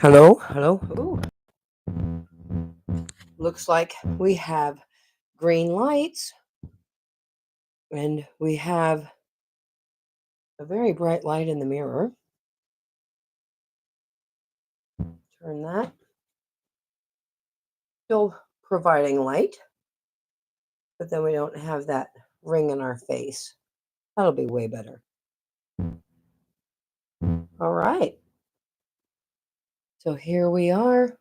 Hello, hello. Ooh, looks like we have green lights and we have a very bright light in the mirror. Turn that. Still providing light, but then we don't have that ring in our face. That'll be way better. All right. So here we are,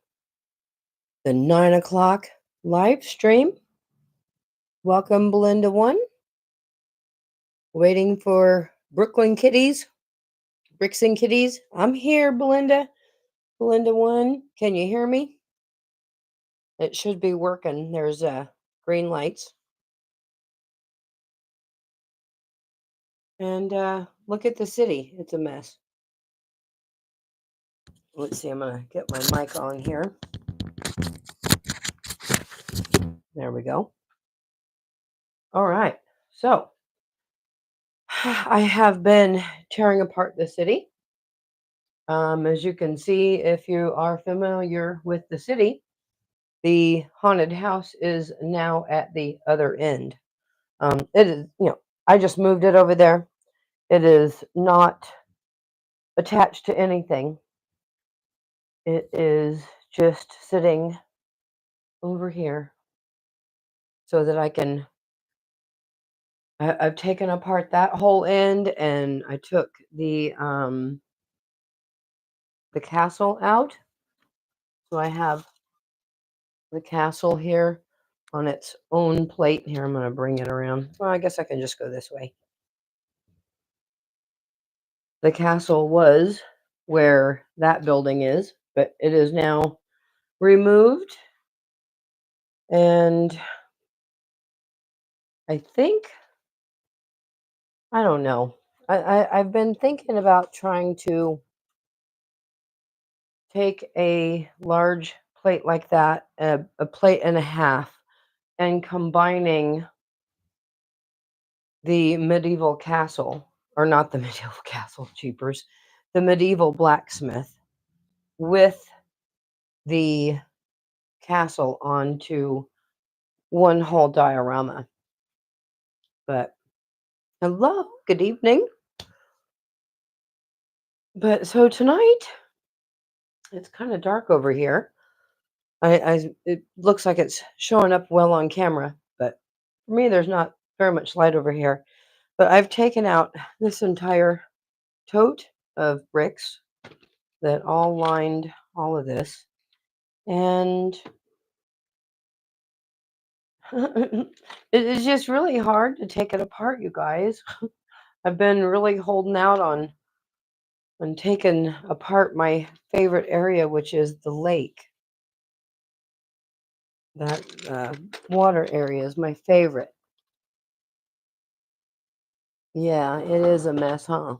the 9 o'clock live stream. Welcome, Belinda One. Waiting for Brooklyn Kitties, Bricks and Kitties. I'm here, Belinda. Belinda One. Can you hear me? It should be working. There's green lights. And look at the city. It's a mess. Let's see. I'm going to get my mic on here. There we go. All right. So I have been tearing apart the city. As you can see, if you are familiar with the city, the haunted house is now at the other end. It is, I just moved it over there. It is not attached to anything. It is just sitting over here so that I've taken apart that whole end and I took the castle out. So I have the castle here on its own plate. Here, I'm going to bring it around. Well, I guess I can just go this way. The castle was where that building is, but it is now removed. And I think, I don't know. I've been thinking about trying to take a large plate like that, a plate and a half, and combining the medieval castle, or not the medieval castle, cheapers, the medieval blacksmith with the castle onto one whole diorama. But hello, good evening. But so tonight, it's kind of dark over here. It looks like it's showing up well on camera, but for me, there's not very much light over here. But I've taken out this entire tote of bricks that all lined all of this. And it is just really hard to take it apart, you guys. I've been really holding out on taking apart my favorite area, which is the lake. That water area is my favorite. Yeah, it is a mess, huh?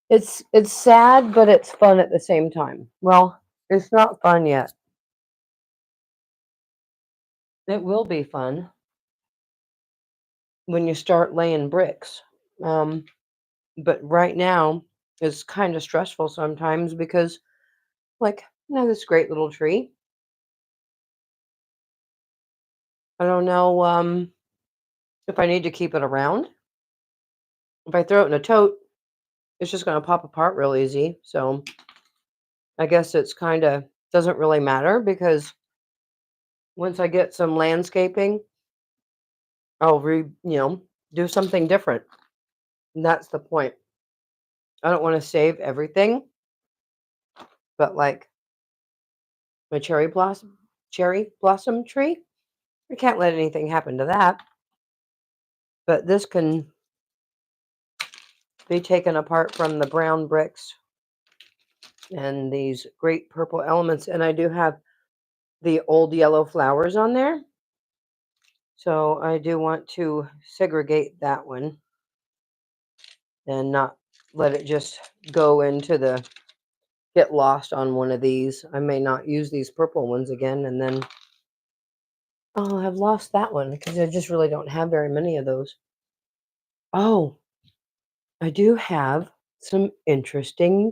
It's sad, but it's fun at the same time. Well, it's not fun yet. It will be fun when you start laying bricks. Um, but right now, it's kind of stressful sometimes because, like, this great little tree. I don't know if I need to keep it around. If I throw it in a tote, it's just going to pop apart real easy. So I guess it's kind of doesn't really matter because once I get some landscaping, I'll do something different. And that's the point. I don't want to save everything, but like my cherry blossom tree, I can't let anything happen to that. But this can be taken apart from the brown bricks and these great purple elements. And I do have the old yellow flowers on there. So I do want to segregate that one and not let it just go into get lost on one of these. I may not use these purple ones again, and then I'll have lost that one because I just really don't have very many of those. Oh, I do have some interesting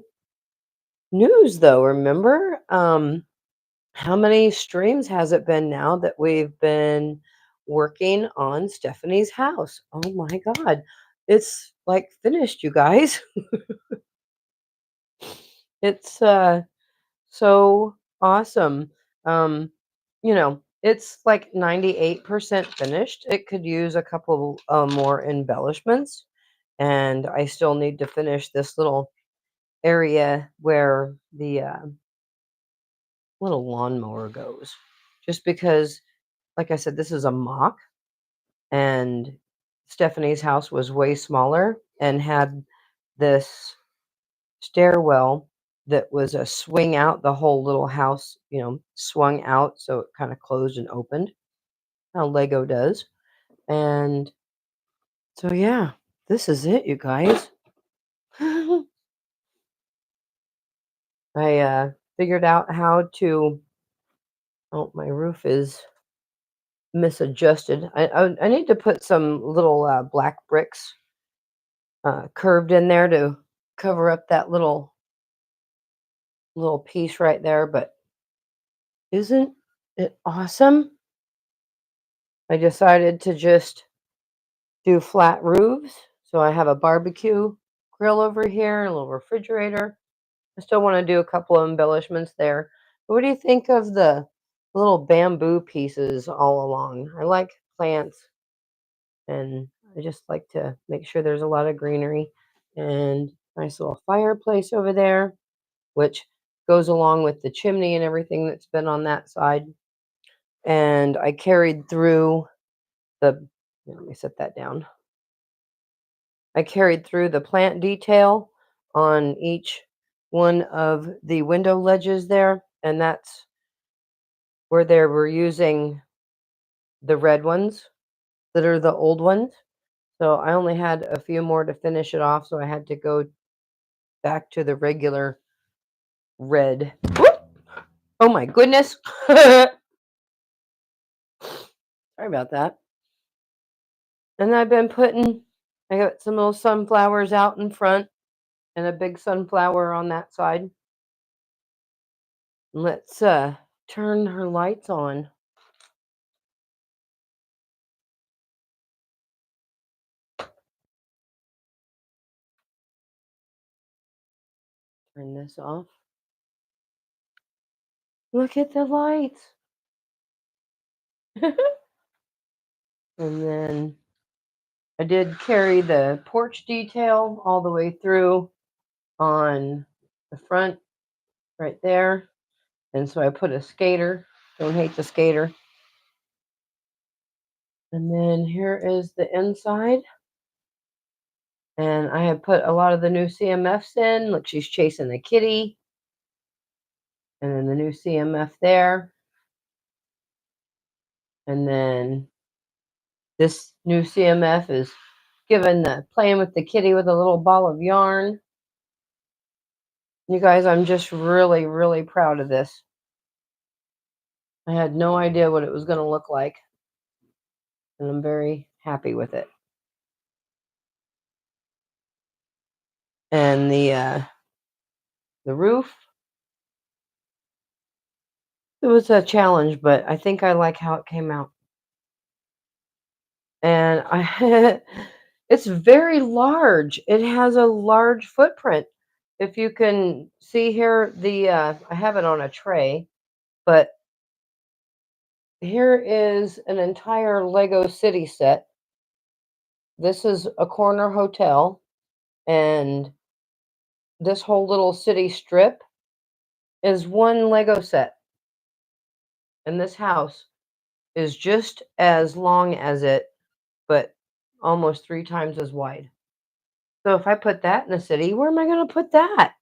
news though, remember? How many streams has it been now that we've been working on Stephanie's house? Oh my god. It's like finished, you guys. It's so awesome. Um, it's like 98% finished. It could use a couple more embellishments, and I still need to finish this little area where the little lawnmower goes. Just because, like I said, this is a mock, and Stephanie's house was way smaller and had this stairwell that was a swing out. The whole little house, swung out, so it kind of closed and opened, how Lego does. And so, yeah, this is it, you guys. I figured out how to. Oh, my roof is misadjusted. I need to put some little black bricks curved in there to cover up that little piece right there. But isn't it awesome? I decided to just do flat roofs. So I have a barbecue grill over here, a little refrigerator. I still want to do a couple of embellishments there. But what do you think of the little bamboo pieces all along? I like plants, and I just like to make sure there's a lot of greenery. And nice little fireplace over there, which goes along with the chimney and everything that's been on that side. And I carried through the, let me set that down. I carried through the plant detail on each one of the window ledges there, and that's where they were using the red ones that are the old ones. So I only had a few more to finish it off, so I had to go back to the regular red. Whoop! Oh my goodness. Sorry about that. And I got some little sunflowers out in front and a big sunflower on that side. Let's turn her lights on. Turn this off. Look at the lights. And then I did carry the porch detail all the way through on the front right there. And so I put a skater. Don't hate the skater. And then here is the inside. And I have put a lot of the new CMFs in. Look, she's chasing the kitty. And then the new CMF there. And then this new CMF is playing with the kitty with a little ball of yarn. You guys, I'm just really, really proud of this. I had no idea what it was going to look like, and I'm very happy with it. And the roof, it was a challenge, but I think I like how it came out. And it's very large. It has a large footprint. If you can see here, I have it on a tray, but here is an entire Lego city set. This is a corner hotel, and this whole little city strip is one Lego set. And this house is just as long as it, but almost 3 times as wide. So if I put that in a city, where am I going to put that?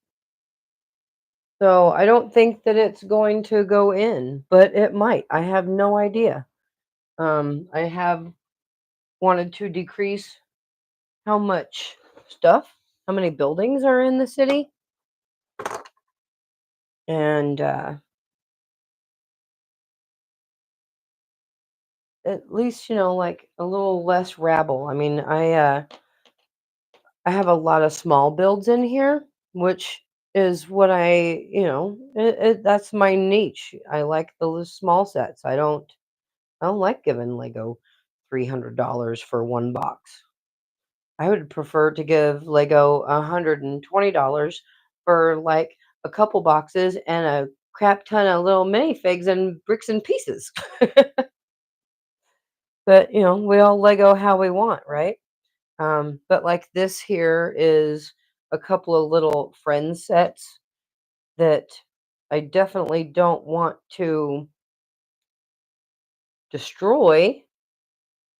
So I don't think that it's going to go in, but it might. I have no idea. I have wanted to decrease how much stuff, how many buildings are in the city, and at least like a little less rabble. I mean, I have a lot of small builds in here, which is what that's my niche. I like the small sets. I don't like giving Lego $300 for one box. I would prefer to give Lego $120 for like a couple boxes and a crap ton of little minifigs and bricks and pieces. But we all Lego how we want, right? But like this here is a couple of little friend sets that I definitely don't want to destroy,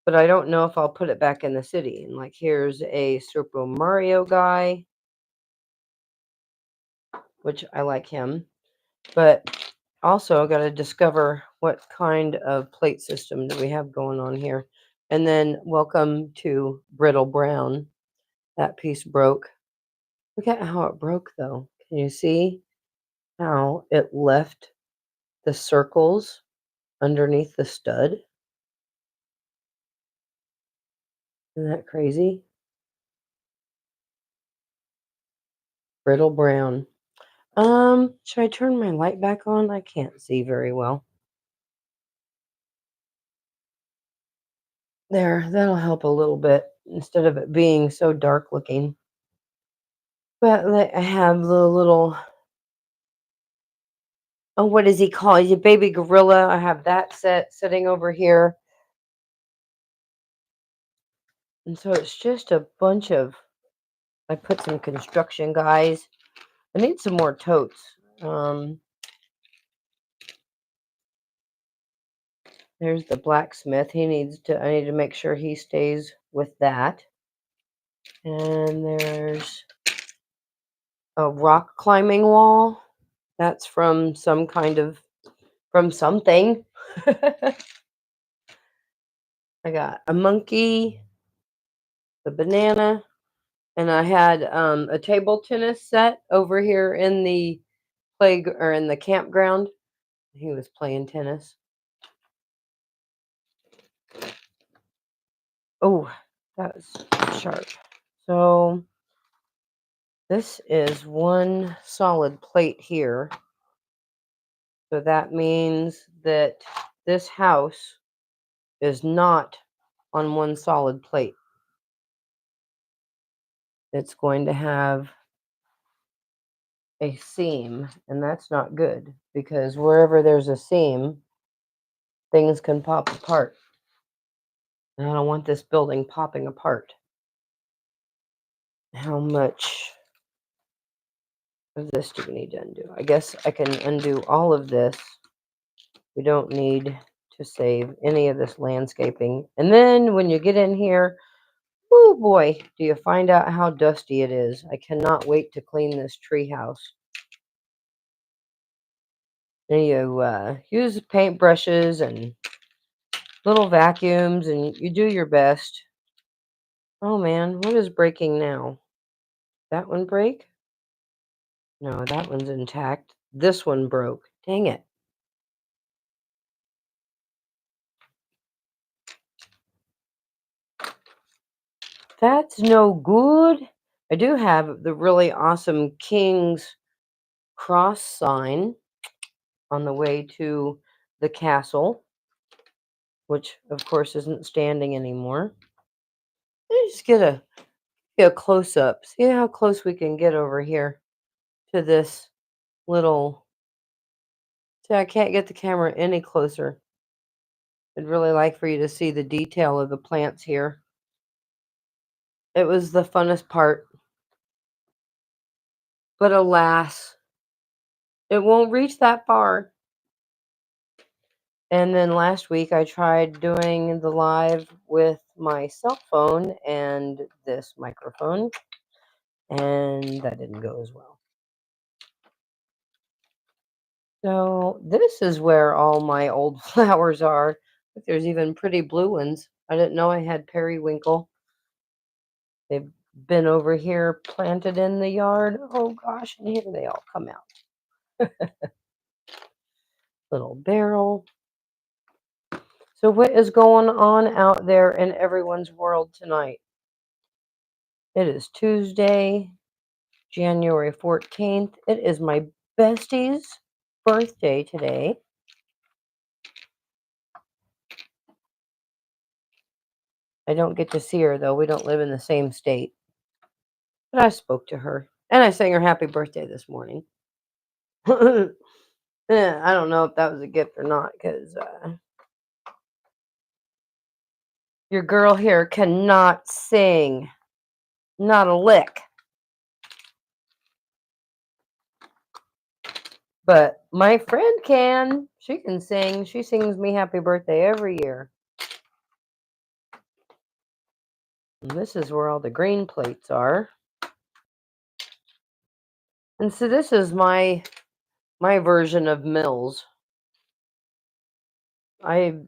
but I don't know if I'll put it back in the city. And like here's a Super Mario guy, which I like him, but also got to discover what kind of plate system do we have going on here. And then welcome to Brittle Brown. That piece broke. Look at how it broke though. Can you see how it left the circles underneath the stud? Isn't that crazy? Brittle Brown. Should I turn my light back on? I can't see very well. There, that'll help a little bit instead of it being so dark looking. But I have the little, oh, what does he call it? He's a baby gorilla. I have that set sitting over here. And so it's just a bunch of, I put some construction guys. I need some more totes. Um, there's the blacksmith. I need to make sure he stays with that. And there's a rock climbing wall. That's from from something. I got a monkey, the banana, and I had a table tennis set over here in the or in the campground. He was playing tennis. Oh, that was sharp. So this is one solid plate here. So that means that this house is not on one solid plate. It's going to have a seam, and that's not good because wherever there's a seam, things can pop apart. And I don't want this building popping apart. How much of this do we need to undo? I guess I can undo all of this. We don't need to save any of this landscaping. And then when you get in here, oh boy, do you find out how dusty it is. I cannot wait to clean this tree house. And you use paint brushes and little vacuums and you do your best. Oh man, what is breaking now? That one break? No, that one's intact. This one broke. Dang it. That's no good. I do have the really awesome King's cross sign on the way to the castle, which of course isn't standing anymore. Let's just get a close up. See how close we can get over here to this little. See, I can't get the camera any closer. I'd really like for you to see the detail of the plants here. It was the funnest part. But alas, it won't reach that far. And then last week I tried doing the live with my cell phone and this microphone, and that didn't go as well. So this is where all my old flowers are. There's even pretty blue ones. I didn't know I had periwinkle. They've been over here planted in the yard. Oh gosh, and here they all come out. Little barrel. So what is going on out there in everyone's world tonight? It is Tuesday, January 14th. It is my bestie's birthday today. I don't get to see her, though. We don't live in the same state. But I spoke to her, and I sang her happy birthday this morning. I don't know if that was a gift or not, because your girl here cannot sing. Not a lick. But my friend can. She can sing. She sings me happy birthday every year. And this is where all the green plates are. And so this is my version of Mills. I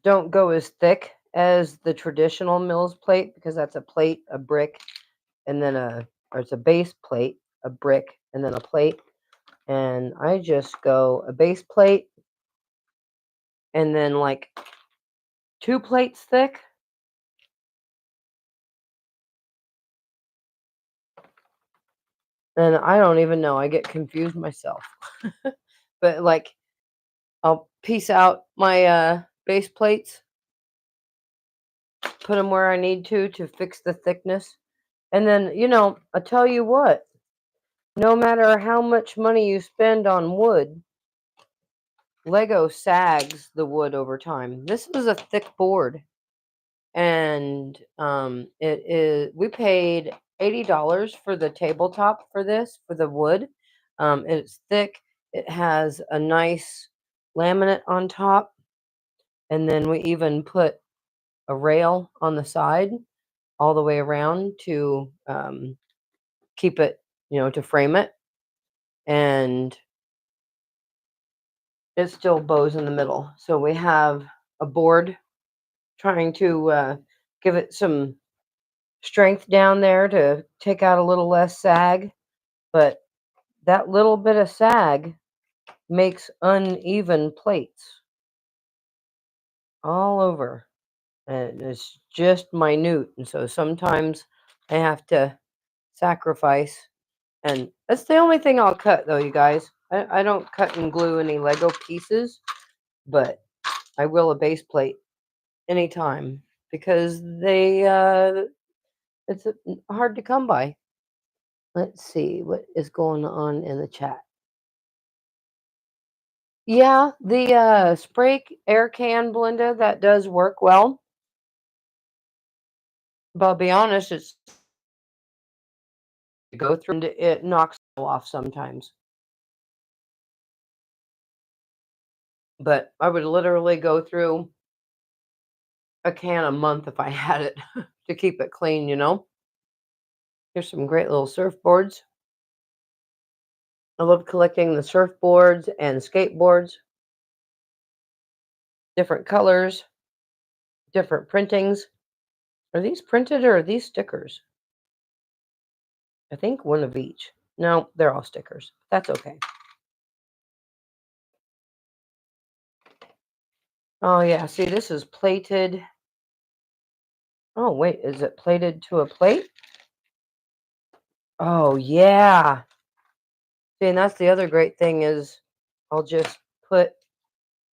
don't go as thick as the traditional Mills plate because that's a plate, a brick, and then or it's a base plate, a brick, and then a plate. And I just go a base plate and then like 2 plates thick. And I don't even know. I get confused myself. But like I'll piece out my base plates, put them where I need to fix the thickness. And then, I tell you what, no matter how much money you spend on wood, Lego sags the wood over time. This is a thick board. And we paid $80 for the tabletop for this, for the wood. It's thick. It has a nice laminate on top. And then we even put a rail on the side all the way around to keep it, to frame it. And it still bows in the middle. So we have a board trying to give it some strength down there to take out a little less sag. But that little bit of sag makes uneven plates all over. And it's just minute. And so sometimes I have to sacrifice. And that's the only thing I'll cut, though, you guys. I don't cut and glue any Lego pieces, but I will a base plate anytime because it's hard to come by. Let's see what is going on in the chat. Yeah, the spray air can blender, that does work well. But I'll be honest, it's go through and it knocks off sometimes. But I would literally go through a can a month if I had it to keep it clean, Here's some great little surfboards. I love collecting the surfboards and skateboards. Different colors, different printings. Are these printed or are these stickers? I think one of each. No, they're all stickers. That's okay. Oh, yeah. See, this is plated. Oh, wait. Is it plated to a plate? Oh, yeah. See, and that's the other great thing is I'll just put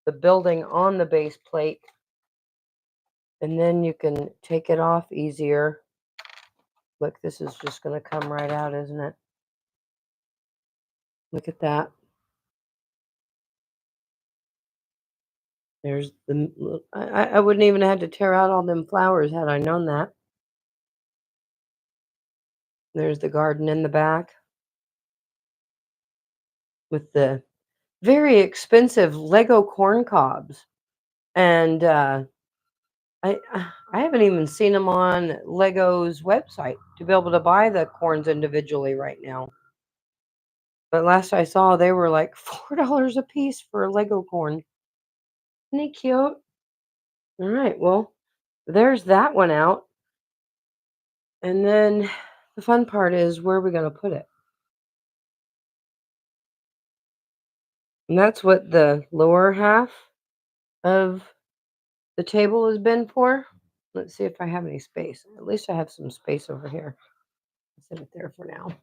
the building on the base plate and then you can take it off easier. Look, this is just going to come right out, isn't it? Look at that. There's I wouldn't even have to tear out all them flowers had I known that. There's the garden in the back with the very expensive Lego corn cobs. And I haven't even seen them on Lego's website to be able to buy the corns individually right now. But last I saw, they were like $4 a piece for a Lego corn. Isn't he cute? All right, well, there's that one out. And then the fun part is where are we going to put it? And that's what the lower half of the table has been for. Let's see if I have any space. At least I have some space over here. I'll set it there for now.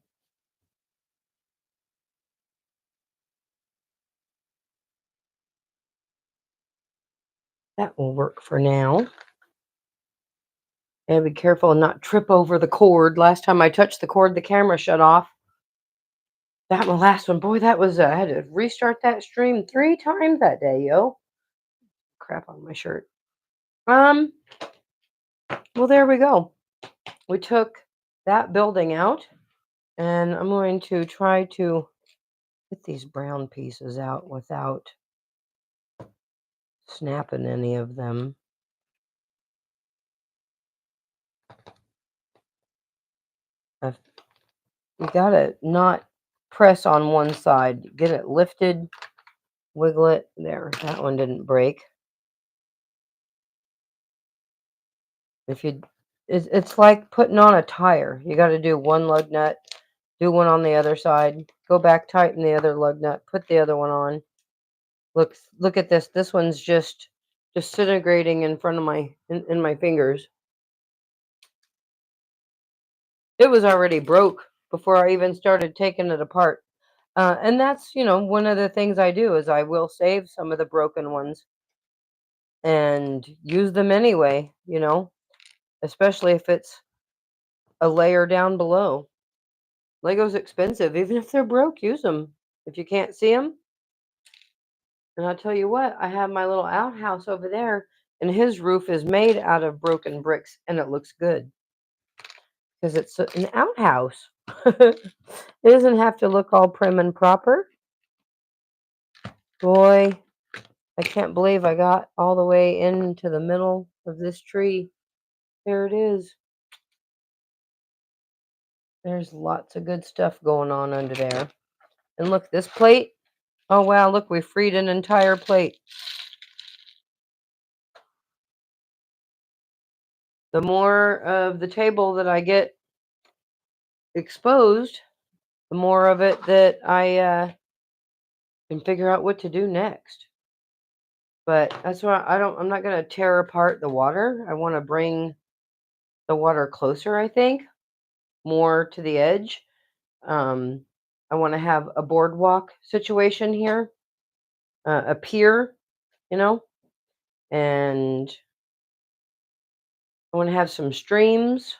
That will work for now. And be careful and not trip over the cord. Last time I touched the cord, the camera shut off. That one, last one, boy, that was, I had to restart that stream 3 times that day, yo. Crap on my shirt. Well, there we go. We took that building out, and I'm going to try to get these brown pieces out without snapping any of them. You gotta not press on one side. Get it lifted, wiggle it. There, that one didn't break. If you, it's like putting on a tire. You got to do one lug nut, do one on the other side, go back, tighten the other lug nut, put the other one on. Look at this. This one's just disintegrating in front of in my fingers. It was already broke before I even started taking it apart. And that's, one of the things I do is I will save some of the broken ones and use them anyway, especially if it's a layer down below. Lego's expensive. Even if they're broke, use them. If you can't see them. And I'll tell you what, I have my little outhouse over there, and his roof is made out of broken bricks, and it looks good because it's an outhouse. It doesn't have to look all prim and proper. Boy, I can't believe I got all the way into the middle of this tree. There it is. There's lots of good stuff going on under there. And look, this plate. Oh, wow, look, we freed an entire plate. The more of the table that I get exposed, the more of it that I can figure out what to do next. But that's why I'm not going to tear apart the water. I want to bring the water closer, I think, more to the edge. I want to have a boardwalk situation here, a pier, and I want to have some streams.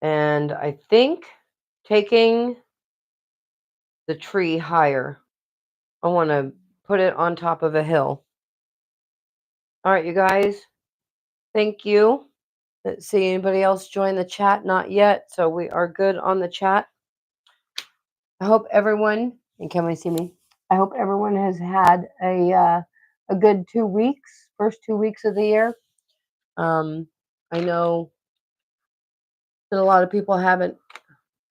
And I think taking the tree higher, I want to put it on top of a hill. All right, you guys, thank you. Let's see, anybody else join the chat? Not yet, so we are good on the chat. I hope everyone, and can we see me? I hope everyone has had a good 2 weeks, first 2 weeks of the year. I know that a lot of people haven't.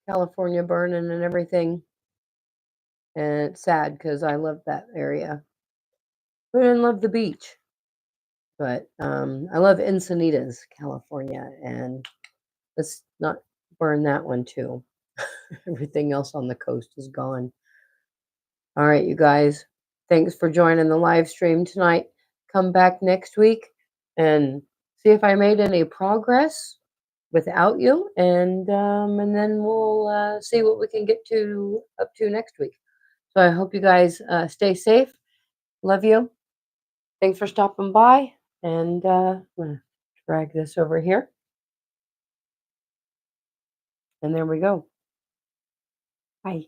California burning and everything, and it's sad because I love that area. I didn't love the beach, but I love Encinitas, California, and let's not burn that one too. Everything else on the coast is gone. All right, you guys, thanks for joining the live stream tonight. Come back next week and see if I made any progress without you, and then we'll see what we can get up to next week. So I hope you guys stay safe. Love you. Thanks for stopping by, and I'm gonna drag this over here, and there we go. Bye.